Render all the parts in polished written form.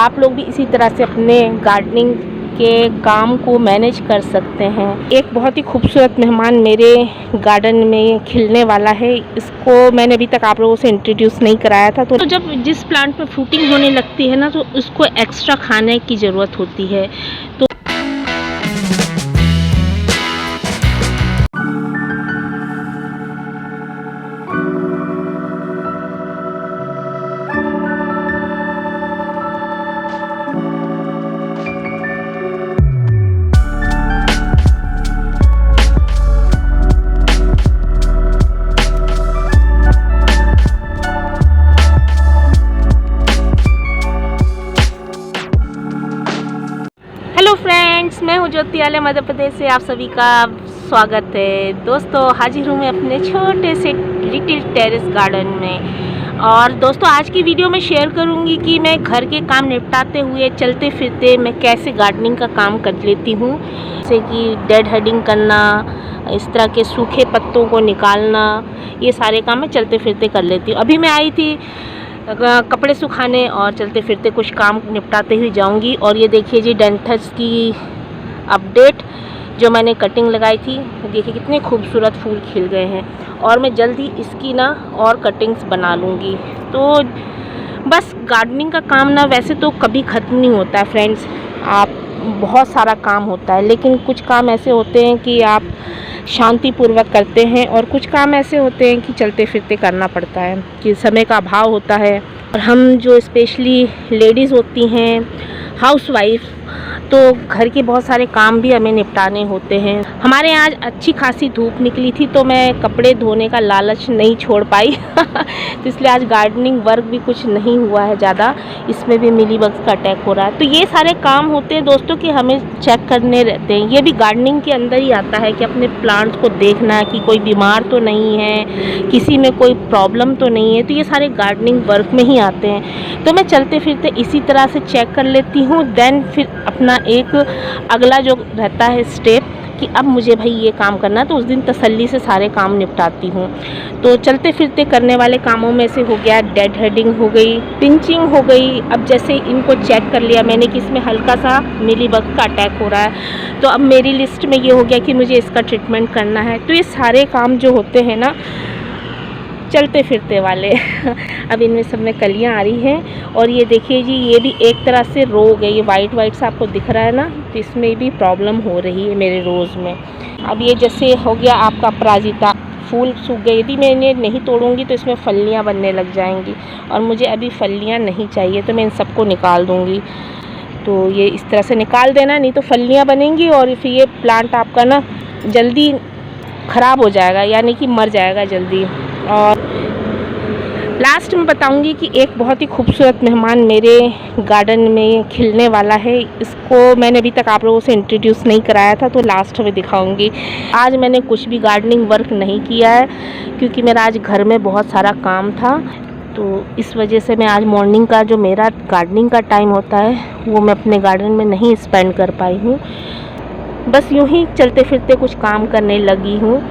आप लोग भी इसी तरह से अपने गार्डनिंग के काम को मैनेज कर सकते हैं। एक बहुत ही खूबसूरत मेहमान मेरे गार्डन में खिलने वाला है। इसको मैंने अभी तक आप लोगों से इंट्रोड्यूस नहीं कराया था। तो जब जिस प्लांट में फ्रूटिंग होने लगती है ना, तो उसको एक्स्ट्रा खाने की ज़रूरत होती है। तो हेलो फ्रेंड्स, मैं हूँ ज्योति आले मध्य प्रदेश से। आप सभी का स्वागत है। दोस्तों, हाजिर हूँ मैं अपने छोटे से लिटिल टेरेस गार्डन में। और दोस्तों, आज की वीडियो में शेयर करूँगी कि मैं घर के काम निपटाते हुए चलते फिरते मैं कैसे गार्डनिंग का काम कर लेती हूँ। जैसे कि डेड हेडिंग करना, इस तरह के सूखे पत्तों को निकालना, ये सारे काम मैं चलते फिरते कर लेती हूँ। अभी मैं आई थी कपड़े सुखाने और चलते फिरते कुछ काम निपटाते हुए जाऊंगी। और ये देखिए जी, डेंथस की अपडेट जो मैंने कटिंग लगाई थी, देखिए कितने खूबसूरत फूल खिल गए हैं। और मैं जल्दी इसकी ना और कटिंग्स बना लूँगी। तो बस गार्डनिंग का काम ना वैसे तो कभी ख़त्म नहीं होता है फ्रेंड्स। आप बहुत सारा काम होता है, लेकिन कुछ काम ऐसे होते हैं कि आप शांतिपूर्वक करते हैं और कुछ काम ऐसे होते हैं कि चलते फिरते करना पड़ता है, कि समय का अभाव होता है। और हम जो स्पेशली लेडीज़ होती हैं, हाउसवाइफ, तो घर के बहुत सारे काम भी हमें निपटाने होते हैं। हमारे यहाँ आज अच्छी खासी धूप निकली थी, तो मैं कपड़े धोने का लालच नहीं छोड़ पाई तो इसलिए आज गार्डनिंग वर्क भी कुछ नहीं हुआ है ज़्यादा। इसमें भी मिलीबग्स का अटैक हो रहा है। तो ये सारे काम होते हैं दोस्तों कि हमें चेक करने रहते हैं। ये भी गार्डनिंग के अंदर ही आता है कि अपने प्लांट्स को देखना कि कोई बीमार तो नहीं है, किसी में कोई प्रॉब्लम तो नहीं है। तो ये सारे गार्डनिंग वर्क में ही आते हैं। तो मैं चलते फिरते इसी तरह से चेक कर लेती हूँ। देन फिर अपना एक अगला जो रहता है स्टेप कि अब मुझे भाई ये काम करना है, तो उस दिन तसल्ली से सारे काम निपटाती हूँ। तो चलते फिरते करने वाले कामों में से हो गया डेड हेडिंग हो गई, पिंचिंग हो गई। अब जैसे इनको चेक कर लिया मैंने कि इसमें हल्का सा मिलीबग का अटैक हो रहा है, तो अब मेरी लिस्ट में ये हो गया कि मुझे इसका ट्रीटमेंट करना है। तो ये सारे काम जो होते हैं ना चलते फिरते वाले अब इनमें सब में कलियां आ रही हैं। और ये देखिए जी, ये भी एक तरह से रोग है। ये वाइट वाइट सा आपको दिख रहा है ना, तो इसमें भी प्रॉब्लम हो रही है मेरे रोज़ में। अब ये जैसे हो गया आपका अपराजिता, फूल सूख गए। यदि मैं इन्हें नहीं तोड़ूंगी तो इसमें फलियां बनने लग जाएंगी, और मुझे अभी फलियां नहीं चाहिए, तो मैं इन सबको निकाल दूँगी। तो ये इस तरह से निकाल देना, नहीं तो फलियां बनेंगी और फिर ये प्लांट आपका ना जल्दी ख़राब हो जाएगा, यानी कि मर जाएगा जल्दी। और लास्ट में बताऊंगी कि एक बहुत ही खूबसूरत मेहमान मेरे गार्डन में खिलने वाला है। इसको मैंने अभी तक आप लोगों से इंट्रोड्यूस नहीं कराया था, तो लास्ट में दिखाऊंगी। आज मैंने कुछ भी गार्डनिंग वर्क नहीं किया है, क्योंकि मेरा आज घर में बहुत सारा काम था। तो इस वजह से मैं आज मॉर्निंग का जो मेरा गार्डनिंग का टाइम होता है, वो मैं अपने गार्डन में नहीं स्पेंड कर पाई हूँ। बस यूँ ही चलते फिरते कुछ काम करने लगी हूँ।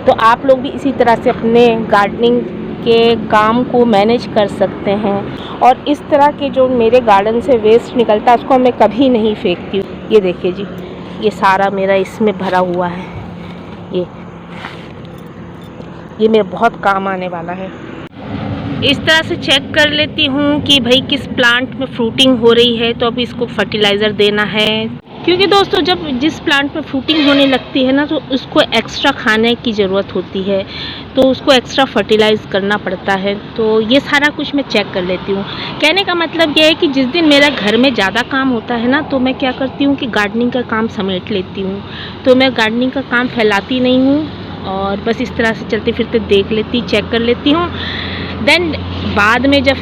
तो आप लोग भी इसी तरह से अपने गार्डनिंग के काम को मैनेज कर सकते हैं। और इस तरह के जो मेरे गार्डन से वेस्ट निकलता है, उसको मैं कभी नहीं फेंकती हूँ। ये देखिए जी, ये सारा मेरा इसमें भरा हुआ है। ये मेरे बहुत काम आने वाला है। इस तरह से चेक कर लेती हूँ कि भाई किस प्लांट में फ्रूटिंग हो रही है, तो अब इसको फर्टिलाइज़र देना है। क्योंकि दोस्तों, जब जिस प्लांट में फ्रूटिंग होने लगती है ना, तो उसको एक्स्ट्रा खाने की ज़रूरत होती है, तो उसको एक्स्ट्रा फर्टिलाइज़ करना पड़ता है। तो ये सारा कुछ मैं चेक कर लेती हूँ। कहने का मतलब ये है कि जिस दिन मेरा घर में ज़्यादा काम होता है ना, तो मैं क्या करती हूँ कि गार्डनिंग का काम समेट लेती हूँ। तो मैं गार्डनिंग का काम फैलाती नहीं हूँ, और बस इस तरह से चलते फिरते देख लेती, चेक कर लेती हूँ। देन बाद में जब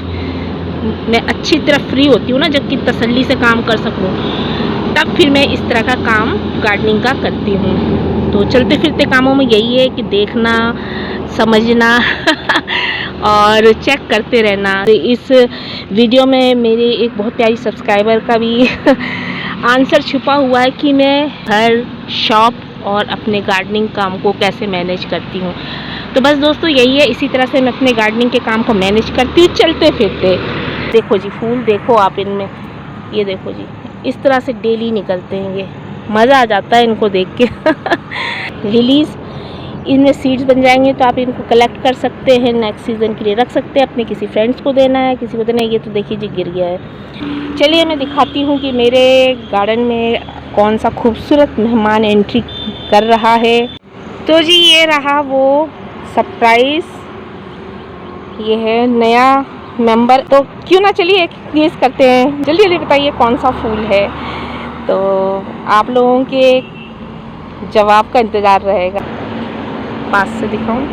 मैं अच्छी तरह फ्री होती हूँ ना, जबकि तसल्ली से काम कर सकूँ, तब फिर मैं इस तरह का काम गार्डनिंग का करती हूँ। तो चलते फिरते कामों में यही है कि देखना, समझना और चेक करते रहना। इस वीडियो में मेरे एक बहुत प्यारी सब्सक्राइबर का भी आंसर छुपा हुआ है कि मैं हर शॉप और अपने गार्डनिंग काम को कैसे मैनेज करती हूँ। तो बस दोस्तों, यही है, इसी तरह से मैं अपने गार्डनिंग के काम को मैनेज करती हूँ चलते फिरते। देखो जी फूल देखो आप इनमें, ये देखो जी इस तरह से डेली निकलते हैं ये, मज़ा आ जाता है इनको देख के। लिलीज़, इनमें सीड्स बन जाएंगे तो आप इनको कलेक्ट कर सकते हैं, नेक्स्ट सीज़न के लिए रख सकते हैं, अपने किसी फ्रेंड्स को देना है, किसी को देना है। ये तो देखिए जी गिर गया है। चलिए मैं दिखाती हूँ कि मेरे गार्डन में कौन सा खूबसूरत मेहमान एंट्री कर रहा है। तो जी ये रहा वो सरप्राइज़, ये है नया मेंबर। तो क्यों ना चलिए एक गेस करते हैं, जल्दी जल्दी बताइए कौन सा फूल है। तो आप लोगों के जवाब का इंतज़ार रहेगा। पास से दिखाऊं?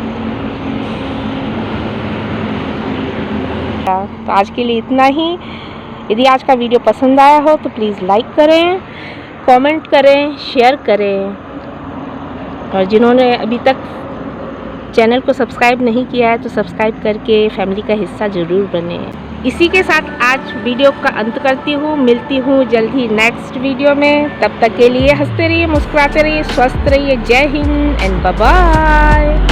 तो आज के लिए इतना ही। यदि आज का वीडियो पसंद आया हो तो प्लीज़ लाइक करें, कमेंट करें, शेयर करें, और जिन्होंने अभी तक चैनल को सब्सक्राइब नहीं किया है तो सब्सक्राइब करके फैमिली का हिस्सा ज़रूर बने। इसी के साथ आज वीडियो का अंत करती हूँ। मिलती हूँ जल्द ही नेक्स्ट वीडियो में। तब तक के लिए हंसते रहिए, मुस्कुराते रहिए, स्वस्थ रहिए। जय हिंद एंड बाय बाय।